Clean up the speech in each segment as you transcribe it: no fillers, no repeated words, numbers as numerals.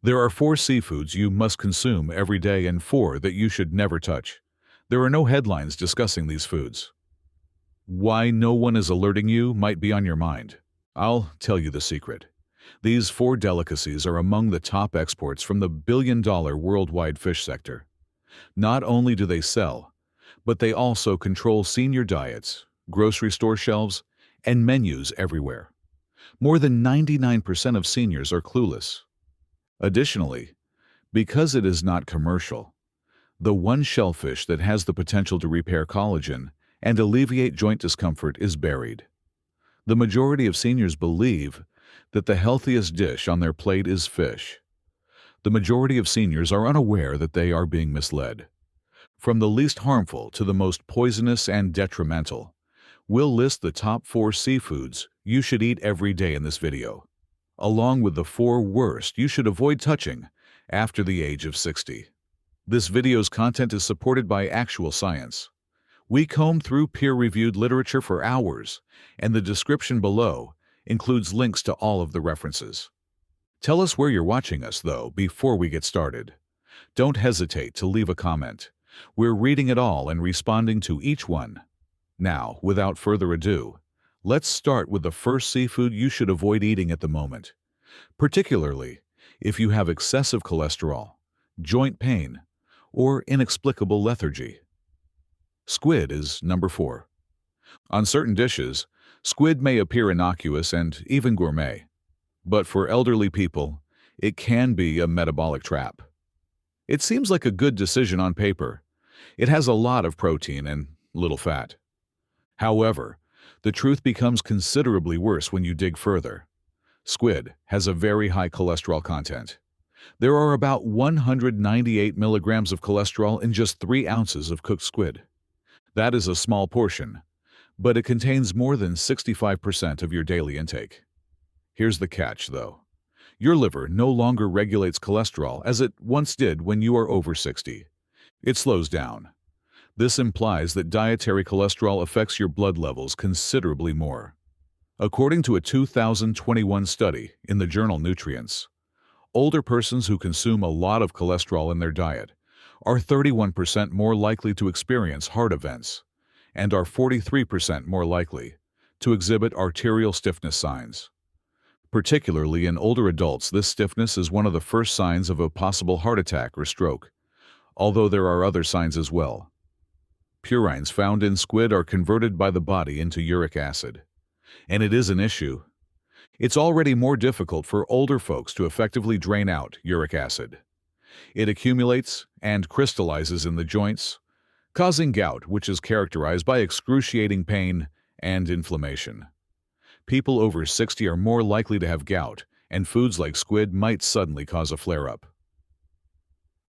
There are 4 seafoods you must consume every day and 4 that you should never touch. There are no headlines discussing these foods. Why no one is alerting you might be on your mind. I'll tell you the secret. These 4 delicacies are among the top exports from the billion-dollar worldwide fish sector. Not only do they sell, but they also control senior diets, grocery store shelves, and menus everywhere. More than 99% of seniors are clueless. Additionally, because it is not commercial, the one shellfish that has the potential to repair collagen and alleviate joint discomfort is buried. The majority of seniors believe that the healthiest dish on their plate is fish. The majority of seniors are unaware that they are being misled. From the least harmful to the most poisonous and detrimental, we'll list the top 4 seafoods you should eat every day in this video, along with the 4 worst you should avoid touching after the age of 60. This video's content is supported by actual science. We comb through peer-reviewed literature for hours, and the description below includes links to all of the references. Tell us where you're watching us, though, before we get started. Don't hesitate to leave a comment. We're reading it all and responding to each one. Now, without further ado, let's start with the first seafood you should avoid eating at the moment, particularly if you have excessive cholesterol, joint pain, or inexplicable lethargy. Squid is number 4. On certain dishes, squid may appear innocuous and even gourmet, but for elderly people, it can be a metabolic trap. It seems like a good decision on paper. It has a lot of protein and little fat. However, the truth becomes considerably worse when you dig further. Squid has a very high cholesterol content. There are about 198 milligrams of cholesterol in just 3 ounces of cooked squid. That is a small portion, but it contains more than 65% of your daily intake. Here's the catch, though. Your liver no longer regulates cholesterol as it once did when you are over 60. It slows down. This implies that dietary cholesterol affects your blood levels considerably more. According to a 2021 study in the journal Nutrients, older persons who consume a lot of cholesterol in their diet are 31% more likely to experience heart events and are 43% more likely to exhibit arterial stiffness signs. Particularly in older adults, this stiffness is one of the first signs of a possible heart attack or stroke, although there are other signs as well. Purines found in squid are converted by the body into uric acid, and it is an issue. It's already more difficult for older folks to effectively drain out uric acid. It accumulates and crystallizes in the joints, causing gout, which is characterized by excruciating pain and inflammation. People over 60 are more likely to have gout, and foods like squid might suddenly cause a flare-up.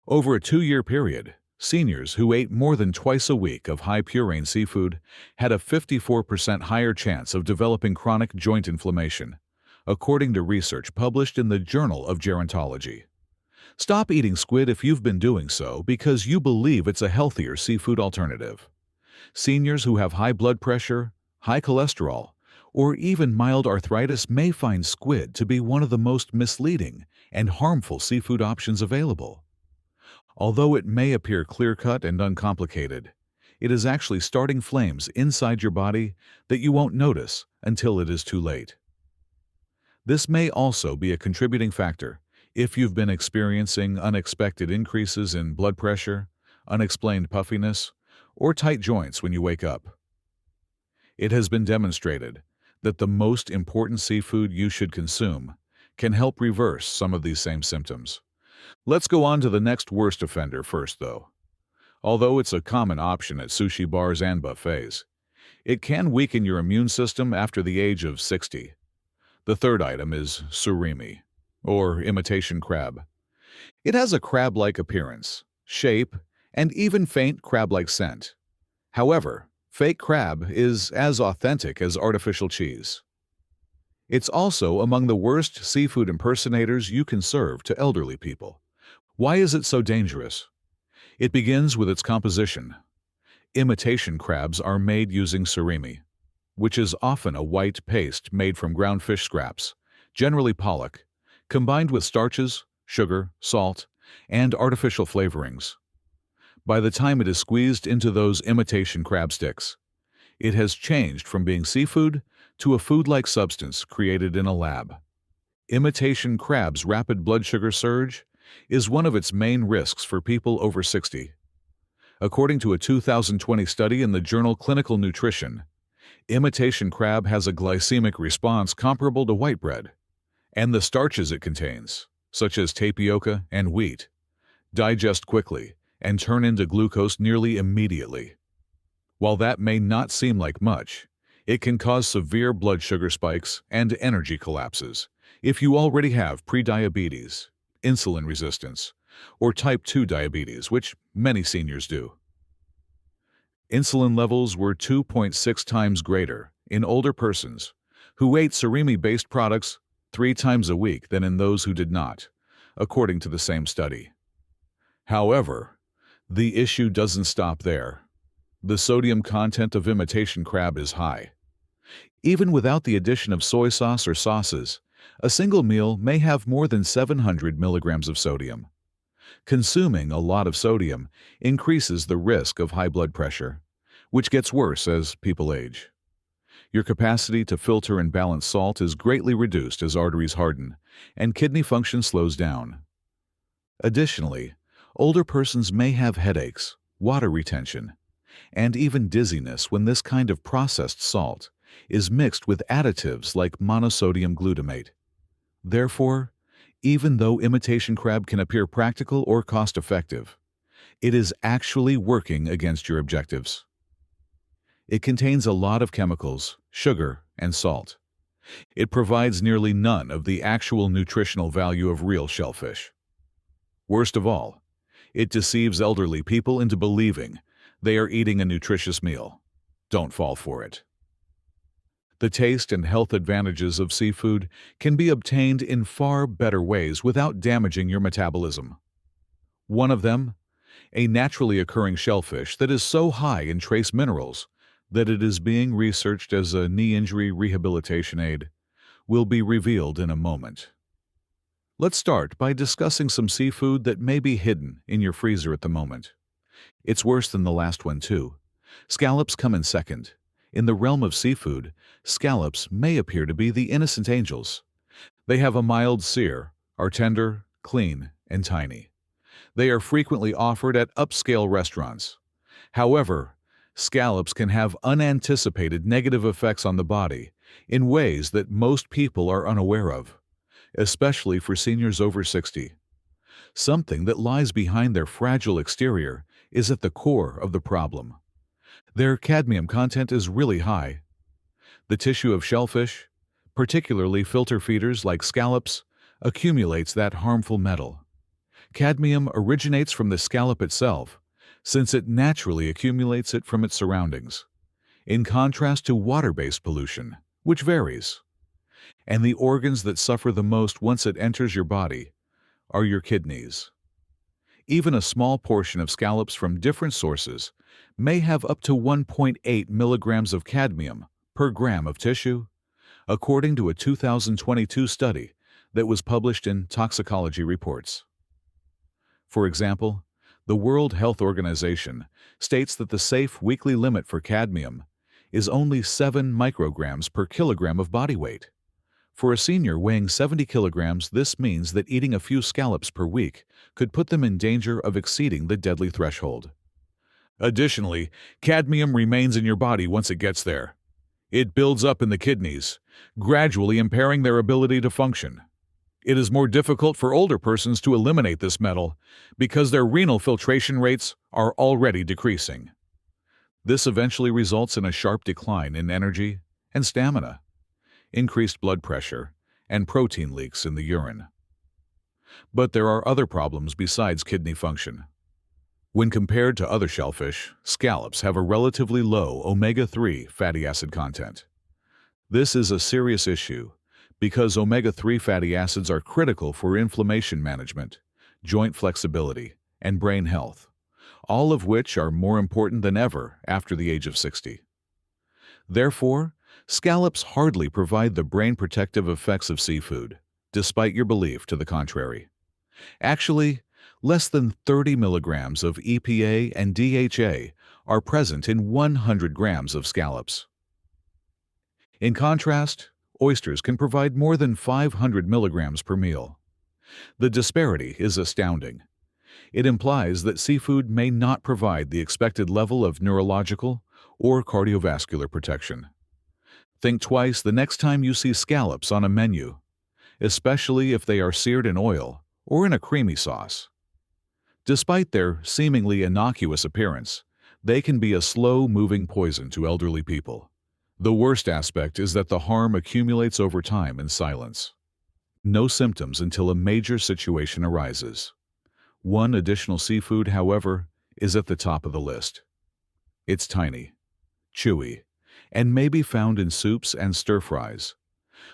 Over a 2-year period, seniors who ate more than twice a week of high-purine seafood had a 54% higher chance of developing chronic joint inflammation, according to research published in the Journal of Gerontology. Stop eating squid if you've been doing so because you believe it's a healthier seafood alternative. Seniors who have high blood pressure, high cholesterol, or even mild arthritis may find squid to be one of the most misleading and harmful seafood options available. Although it may appear clear-cut and uncomplicated, it is actually starting flames inside your body that you won't notice until it is too late. This may also be a contributing factor if you've been experiencing unexpected increases in blood pressure, unexplained puffiness, or tight joints when you wake up. It has been demonstrated that the most important seafood you should consume can help reverse some of these same symptoms. Let's go on to the next worst offender first, though. Although it's a common option at sushi bars and buffets, it can weaken your immune system after the age of 60. The third item is surimi, or imitation crab. It has a crab-like appearance, shape, and even faint crab-like scent. However, fake crab is as authentic as artificial cheese. It's also among the worst seafood impersonators you can serve to elderly people. Why is it so dangerous? It begins with its composition. Imitation crabs are made using surimi, which is often a white paste made from ground fish scraps, generally pollock, combined with starches, sugar, salt, and artificial flavorings. By the time it is squeezed into those imitation crab sticks, it has changed from being seafood to a food-like substance created in a lab. Imitation crab's rapid blood sugar surge is one of its main risks for people over 60. According to a 2020 study in the journal Clinical Nutrition, imitation crab has a glycemic response comparable to white bread, and the starches it contains, such as tapioca and wheat, digest quickly and turn into glucose nearly immediately. While that may not seem like much, it can cause severe blood sugar spikes and energy collapses if you already have prediabetes, insulin resistance, or type 2 diabetes, which many seniors do. Insulin levels were 2.6 times greater in older persons who ate surimi-based products 3 times a week than in those who did not, according to the same study. However, the issue doesn't stop there. The sodium content of imitation crab is high. Even without the addition of soy sauce or sauces, a single meal may have more than 700 milligrams of sodium. Consuming a lot of sodium increases the risk of high blood pressure, which gets worse as people age. Your capacity to filter and balance salt is greatly reduced as arteries harden and kidney function slows down. Additionally, older persons may have headaches, water retention, and even dizziness when this kind of processed salt is mixed with additives like monosodium glutamate. Therefore, even though imitation crab can appear practical or cost-effective, it is actually working against your objectives. It contains a lot of chemicals, sugar, and salt. It provides nearly none of the actual nutritional value of real shellfish. Worst of all, it deceives elderly people into believing they are eating a nutritious meal. Don't fall for it. The taste and health advantages of seafood can be obtained in far better ways without damaging your metabolism. One of them, a naturally occurring shellfish that is so high in trace minerals that it is being researched as a knee injury rehabilitation aid, will be revealed in a moment. Let's start by discussing some seafood that may be hidden in your freezer at the moment. It's worse than the last one, too. Scallops come in second. In the realm of seafood, scallops may appear to be the innocent angels. They have a mild sear, are tender, clean, and tiny. They are frequently offered at upscale restaurants. However, scallops can have unanticipated negative effects on the body in ways that most people are unaware of, especially for seniors over 60. Something that lies behind their fragile exterior is at the core of the problem. Their cadmium content is really high. The tissue of shellfish, particularly filter feeders like scallops, accumulates that harmful metal. Cadmium originates from the scallop itself, since it naturally accumulates it from its surroundings, in contrast to water-based pollution, which varies. And the organs that suffer the most once it enters your body are your kidneys. Even a small portion of scallops from different sources may have up to 1.8 milligrams of cadmium per gram of tissue, according to a 2022 study that was published in Toxicology Reports. For example, the World Health Organization states that the safe weekly limit for cadmium is only 7 micrograms per kilogram of body weight. For a senior weighing 70 kilograms, this means that eating a few scallops per week could put them in danger of exceeding the deadly threshold. Additionally, cadmium remains in your body once it gets there. It builds up in the kidneys, gradually impairing their ability to function. It is more difficult for older persons to eliminate this metal because their renal filtration rates are already decreasing. This eventually results in a sharp decline in energy and stamina, increased blood pressure, and protein leaks in the urine. But there are other problems besides kidney function. When compared to other shellfish, scallops have a relatively low omega-3 fatty acid content. This is a serious issue because omega-3 fatty acids are critical for inflammation management, joint flexibility, and brain health, all of which are more important than ever after the age of 60. Therefore, scallops hardly provide the brain protective effects of seafood, despite your belief to the contrary. Actually, less than 30 milligrams of EPA and DHA are present in 100 grams of scallops. In contrast, oysters can provide more than 500 milligrams per meal. The disparity is astounding. It implies that seafood may not provide the expected level of neurological or cardiovascular protection. Think twice the next time you see scallops on a menu, especially if they are seared in oil or in a creamy sauce. Despite their seemingly innocuous appearance, they can be a slow-moving poison to elderly people. The worst aspect is that the harm accumulates over time in silence. No symptoms until a major situation arises. One additional seafood, however, is at the top of the list. It's tiny, chewy, and may be found in soups and stir-fries.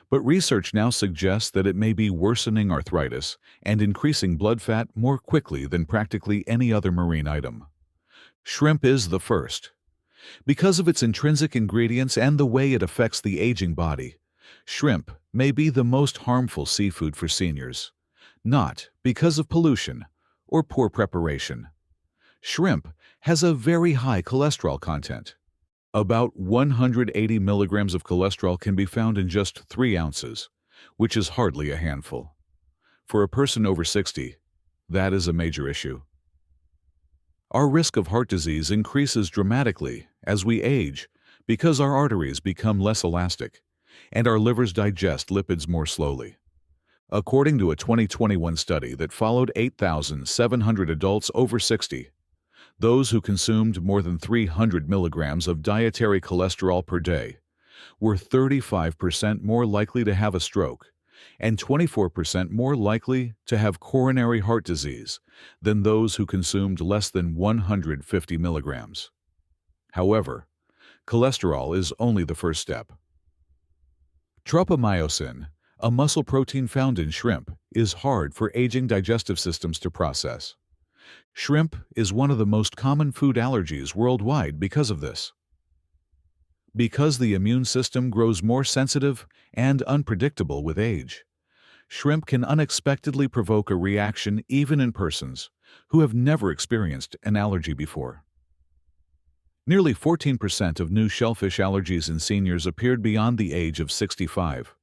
But research now suggests that it may be worsening arthritis and increasing blood fat more quickly than practically any other marine item. Shrimp is the first. Because of its intrinsic ingredients and the way it affects the aging body, shrimp may be the most harmful seafood for seniors, not because of pollution or poor preparation. Shrimp has a very high cholesterol content. About 180 milligrams of cholesterol can be found in just 3 ounces, which is hardly a handful. For a person over 60, that is a major issue. Our risk of heart disease increases dramatically as we age because our arteries become less elastic and our livers digest lipids more slowly. According to a 2021 study that followed 8,700 adults over 60, those who consumed more than 300 milligrams of dietary cholesterol per day were 35% more likely to have a stroke and 24% more likely to have coronary heart disease than those who consumed less than 150 milligrams. However, cholesterol is only the first step. Tropomyosin, a muscle protein found in shrimp, is hard for aging digestive systems to process. Shrimp is one of the most common food allergies worldwide because of this. Because the immune system grows more sensitive and unpredictable with age, shrimp can unexpectedly provoke a reaction even in persons who have never experienced an allergy before. Nearly 14% of new shellfish allergies in seniors appeared beyond the age of 65,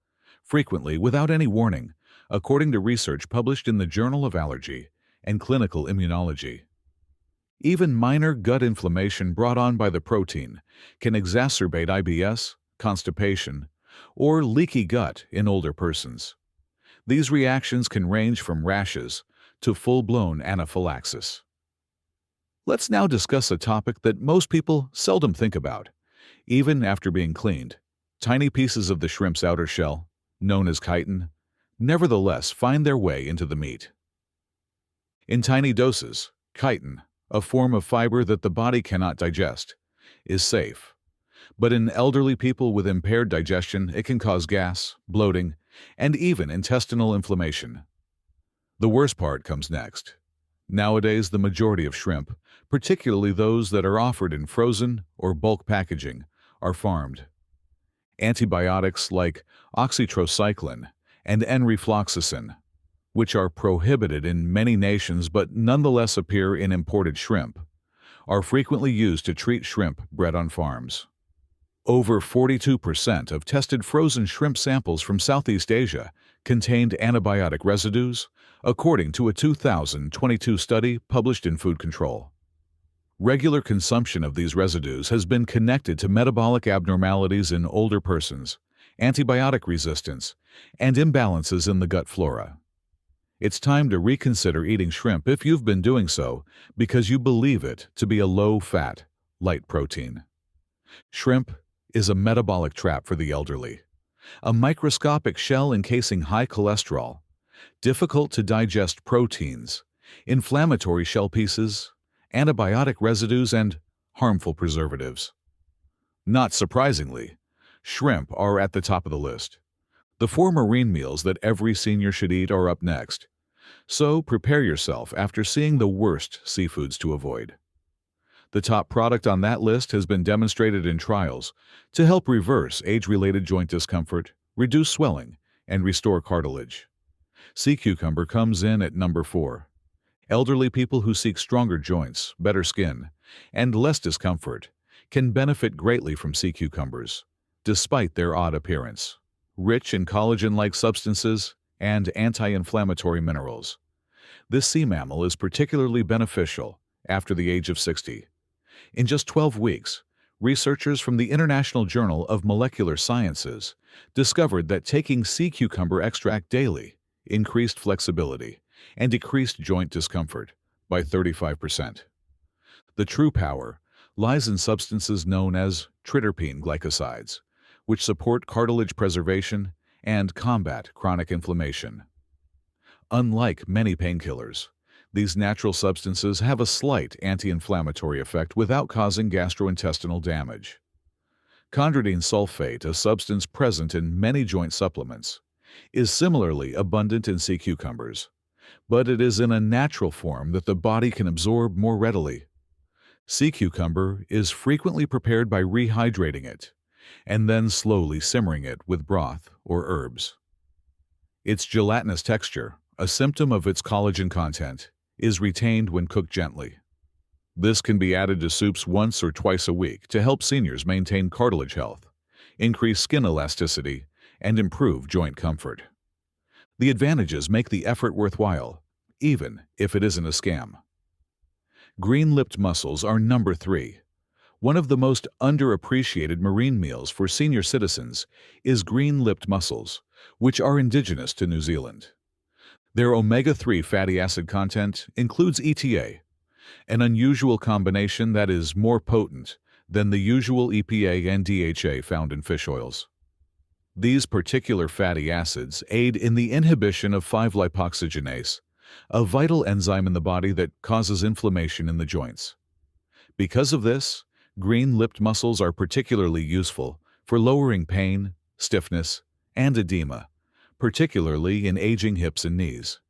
frequently without any warning, according to research published in the Journal of Allergy and Clinical Immunology. Even minor gut inflammation brought on by the protein can exacerbate IBS, constipation, or leaky gut in older persons. These reactions can range from rashes to full-blown anaphylaxis. Let's now discuss a topic that most people seldom think about, even after being cleaned. Tiny pieces of the shrimp's outer shell, known as chitin, nevertheless find their way into the meat. In tiny doses, chitin, a form of fiber that the body cannot digest, is safe. But in elderly people with impaired digestion, it can cause gas, bloating, and even intestinal inflammation. The worst part comes next. Nowadays, the majority of shrimp, particularly those that are offered in frozen or bulk packaging, are farmed. Antibiotics like oxytetracycline and enrifloxacin, which are prohibited in many nations but nonetheless appear in imported shrimp, are frequently used to treat shrimp bred on farms. Over 42% of tested frozen shrimp samples from Southeast Asia contained antibiotic residues, according to a 2022 study published in Food Control. Regular consumption of these residues has been connected to metabolic abnormalities in older persons, antibiotic resistance, and imbalances in the gut flora. It's time to reconsider eating shrimp if you've been doing so because you believe it to be a low-fat, light protein. Shrimp is a metabolic trap for the elderly, a microscopic shell encasing high cholesterol, difficult-to-digest proteins, inflammatory shell pieces, antibiotic residues, and harmful preservatives. Not surprisingly, shrimp are at the top of the list. The 4 marine meals that every senior should eat are up next, so prepare yourself after seeing the worst seafoods to avoid. The top product on that list has been demonstrated in trials to help reverse age-related joint discomfort, reduce swelling, and restore cartilage. Sea cucumber comes in at number 4. Elderly people who seek stronger joints, better skin, and less discomfort can benefit greatly from sea cucumbers, despite their odd appearance. Rich in collagen-like substances and anti-inflammatory minerals, this sea mammal is particularly beneficial after the age of 60. In just 12 weeks, researchers from the International Journal of Molecular Sciences discovered that taking sea cucumber extract daily increased flexibility and decreased joint discomfort by 35%. The true power lies in substances known as triterpene glycosides, which support cartilage preservation and combat chronic inflammation. Unlike many painkillers, these natural substances have a slight anti-inflammatory effect without causing gastrointestinal damage. Chondroitin sulfate, a substance present in many joint supplements, is similarly abundant in sea cucumbers, but it is in a natural form that the body can absorb more readily. Sea cucumber is frequently prepared by rehydrating it and then slowly simmering it with broth or herbs. Its gelatinous texture, a symptom of its collagen content, is retained when cooked gently. This can be added to soups once or twice a week to help seniors maintain cartilage health, increase skin elasticity, and improve joint comfort. The advantages make the effort worthwhile, even if it isn't a scam. Green-lipped mussels are number 3. One of the most underappreciated marine meals for senior citizens is green-lipped mussels, which are indigenous to New Zealand. Their omega-3 fatty acid content includes ETA, an unusual combination that is more potent than the usual EPA and DHA found in fish oils. These particular fatty acids aid in the inhibition of 5-lipoxygenase, a vital enzyme in the body that causes inflammation in the joints. Because of this, green-lipped mussels are particularly useful for lowering pain, stiffness, and edema, particularly in aging hips and knees.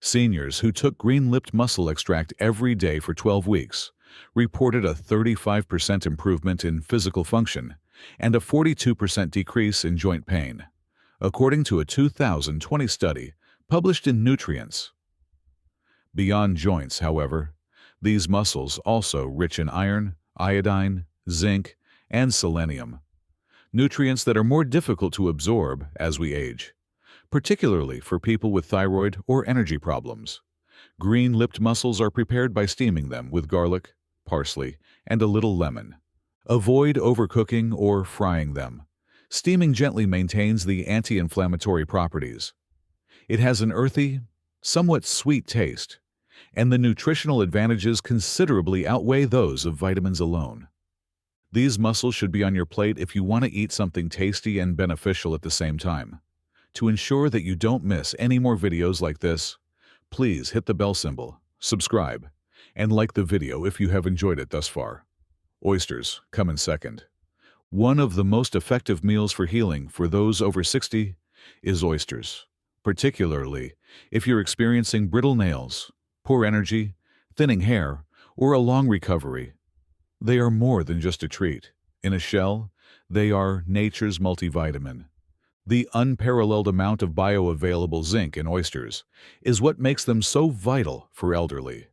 Seniors who took green-lipped mussel extract every day for 12 weeks reported a 35% improvement in physical function and a 42% decrease in joint pain, according to a 2020 study published in Nutrients. Beyond joints, however, these mussels also rich in iron, iodine, zinc, and selenium, nutrients that are more difficult to absorb as we age, particularly for people with thyroid or energy problems. Green-lipped mussels are prepared by steaming them with garlic, parsley, and a little lemon. Avoid overcooking or frying them. Steaming gently maintains the anti-inflammatory properties. It has an earthy, somewhat sweet taste, and the nutritional advantages considerably outweigh those of vitamins alone. These mussels should be on your plate if you want to eat something tasty and beneficial at the same time. To ensure that you don't miss any more videos like this, please hit the bell symbol, subscribe, and like the video if you have enjoyed it thus far. Oysters come in second. One of the most effective meals for healing for those over 60 is oysters, particularly if you're experiencing brittle nails, poor energy, thinning hair, or a long recovery. They are more than just a treat. In a shell, they are nature's multivitamin. The unparalleled amount of bioavailable zinc in oysters is what makes them so vital for elderly.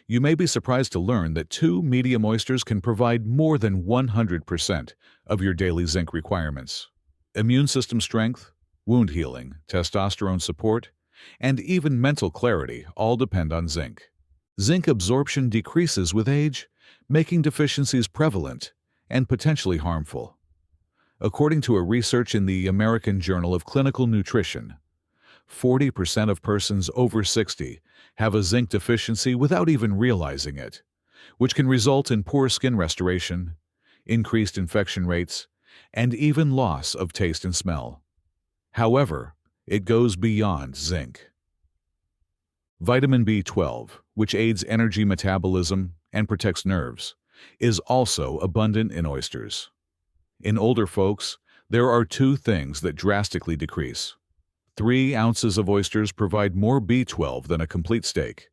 You may be surprised to learn that 2 medium oysters can provide more than 100% of your daily zinc requirements. Immune system strength, wound healing, testosterone support, and even mental clarity all depend on zinc. Zinc absorption decreases with age, making deficiencies prevalent and potentially harmful. According to a research in the American Journal of Clinical Nutrition, 40% of persons over 60 have a zinc deficiency without even realizing it, which can result in poor skin restoration, increased infection rates, and even loss of taste and smell. However, it goes beyond zinc. Vitamin B12, which aids energy metabolism and protects nerves, is also abundant in oysters. In older folks, there are 2 things that drastically decrease. 3 ounces of oysters provide more B12 than a complete steak,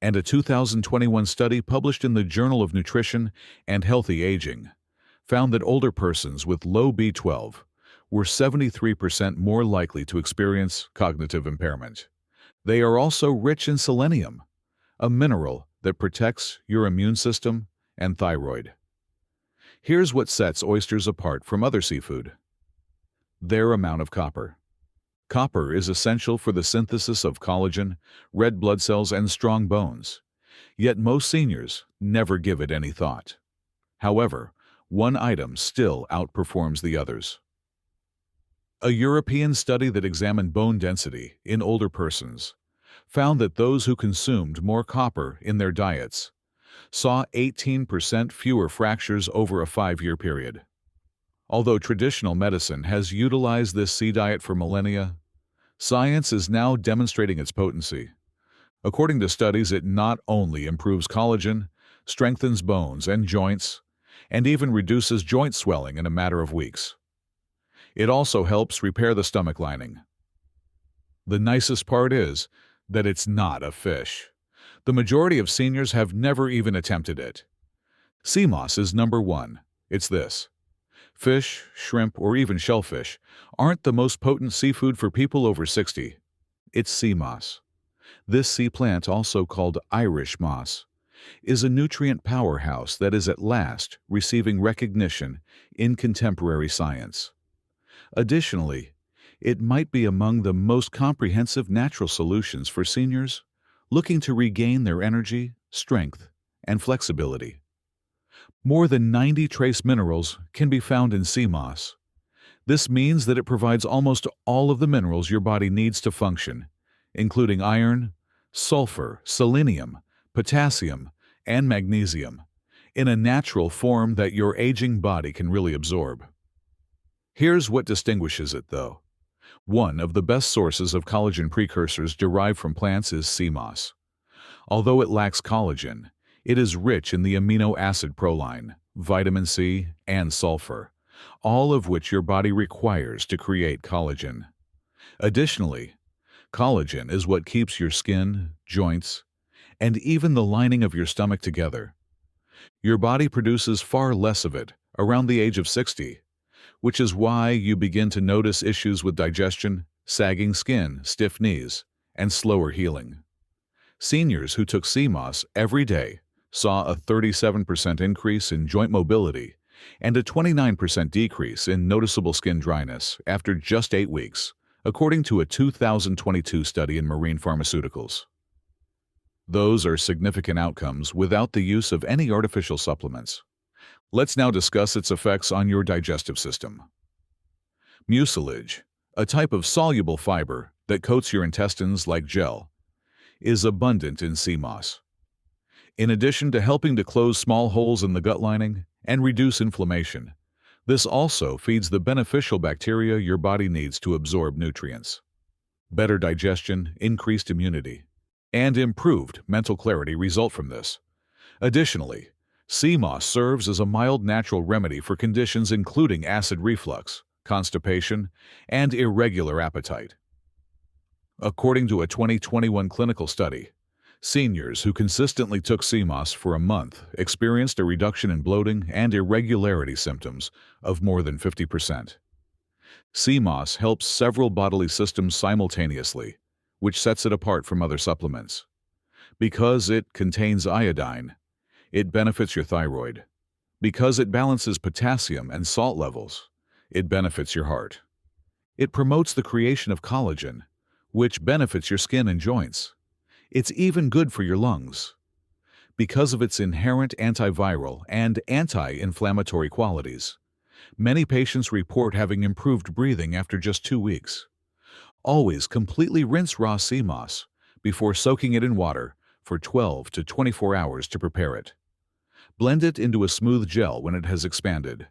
and a 2021 study published in the Journal of Nutrition and Healthy Aging found that older persons with low B12 were 73% more likely to experience cognitive impairment. They are also rich in selenium, a mineral that protects your immune system and thyroid. Here's what sets oysters apart from other seafood: their amount of copper. Copper is essential for the synthesis of collagen, red blood cells, and strong bones. Yet most seniors never give it any thought. However, one item still outperforms the others. A European study that examined bone density in older persons found that those who consumed more copper in their diets saw 18% fewer fractures over a 5-year period. Although traditional medicine has utilized this sea diet for millennia, science is now demonstrating its potency. According to studies, it not only improves collagen, strengthens bones and joints, and even reduces joint swelling in a matter of weeks. It also helps repair the stomach lining. The nicest part is that it's not a fish. The majority of seniors have never even attempted it. Sea moss is number one. It's this: fish, shrimp, or even shellfish aren't the most potent seafood for people over 60. It's sea moss. This sea plant, also called Irish moss, is a nutrient powerhouse that is at last receiving recognition in contemporary science. Additionally, it might be among the most comprehensive natural solutions for seniors looking to regain their energy, strength, and flexibility. More than 90 trace minerals can be found in sea moss. This means that it provides almost all of the minerals your body needs to function, including iron, sulfur, selenium, potassium, and magnesium, in a natural form that your aging body can really absorb. Here's what distinguishes it, though. One of the best sources of collagen precursors derived from plants is sea moss. Although it lacks collagen, it is rich in the amino acid proline, vitamin C, and sulfur, all of which your body requires to create collagen. Additionally, collagen is what keeps your skin, joints, and even the lining of your stomach together. Your body produces far less of it around the age of 60, which is why you begin to notice issues with digestion, sagging skin, stiff knees, and slower healing. Seniors who took sea moss every day saw a 37% increase in joint mobility and a 29% decrease in noticeable skin dryness after just 8 weeks, according to a 2022 study in Marine Pharmaceuticals. Those are significant outcomes without the use of any artificial supplements. Let's now discuss its effects on your digestive system. Mucilage, a type of soluble fiber that coats your intestines like gel, is abundant in sea moss. In addition to helping to close small holes in the gut lining and reduce inflammation, this also feeds the beneficial bacteria your body needs to absorb nutrients. Better digestion, increased immunity, and improved mental clarity result from this. Additionally, sea moss serves as a mild natural remedy for conditions including acid reflux, constipation, and irregular appetite. According to a 2021 clinical study, seniors who consistently took sea moss for a month experienced a reduction in bloating and irregularity symptoms of more than 50%. Sea moss helps several bodily systems simultaneously, which sets it apart from other supplements. Because it contains iodine, it benefits your thyroid. Because it balances potassium and salt levels, it benefits your heart. It promotes the creation of collagen, which benefits your skin and joints. It's even good for your lungs. Because of its inherent antiviral and anti-inflammatory qualities, many patients report having improved breathing after just 2 weeks. Always completely rinse raw sea moss before soaking it in water for 12 to 24 hours to prepare it. Blend it into a smooth gel when it has expanded.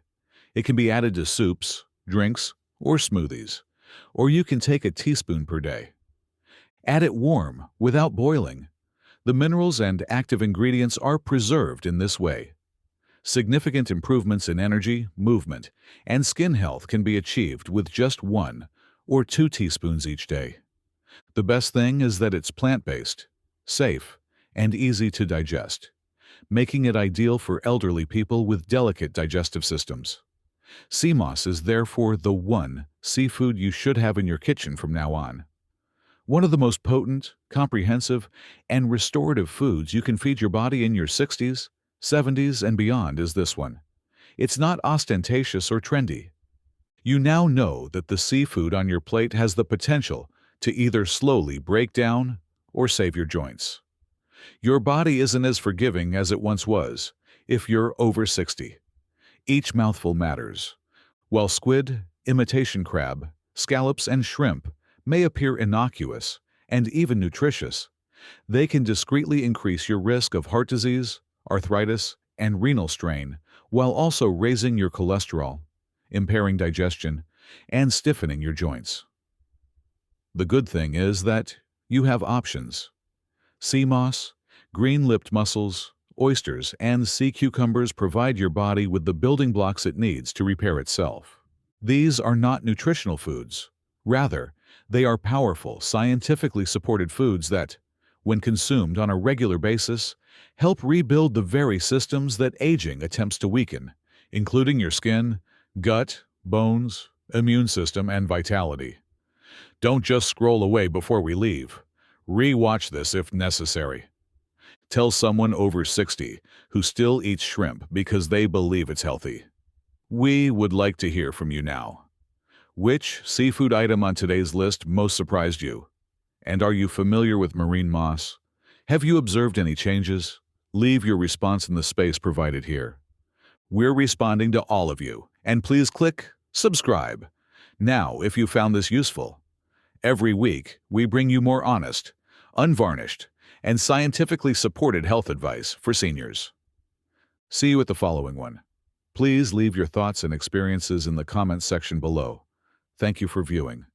It can be added to soups, drinks, or smoothies, or you can take a teaspoon per day. Add it warm, without boiling. The minerals and active ingredients are preserved in this way. Significant improvements in energy, movement, and skin health can be achieved with just 1 or 2 teaspoons each day. The best thing is that it's plant-based, safe, and easy to digest, making it ideal for elderly people with delicate digestive systems. Sea moss is therefore the one seafood you should have in your kitchen from now on. One of the most potent, comprehensive, and restorative foods you can feed your body in your 60s, 70s, and beyond is this one. It's not ostentatious or trendy. You now know that the seafood on your plate has the potential to either slowly break down or save your joints. Your body isn't as forgiving as it once was if you're over 60. Each mouthful matters. While squid, imitation crab, scallops, and shrimp may appear innocuous and even nutritious, they can discreetly increase your risk of heart disease, arthritis, and renal strain, while also raising your cholesterol, impairing digestion, and stiffening your joints. The good thing is that you have options. Sea moss, green-lipped mussels, oysters, and sea cucumbers provide your body with the building blocks it needs to repair itself. These are not nutritional foods. Rather, they are powerful, scientifically supported foods that, when consumed on a regular basis, help rebuild the very systems that aging attempts to weaken, including your skin, gut, bones, immune system, and vitality. Don't just scroll away before we leave. Re-watch this if necessary. Tell someone over 60 who still eats shrimp because they believe it's healthy. We would like to hear from you now. Which seafood item on today's list most surprised you? And are you familiar with marine moss? Have you observed any changes? Leave your response in the space provided here. We're responding to all of you, and please click subscribe now if you found this useful. Every week, we bring you more honest, unvarnished, and scientifically supported health advice for seniors. See you at the following one. Please leave your thoughts and experiences in the comments section below. Thank you for viewing.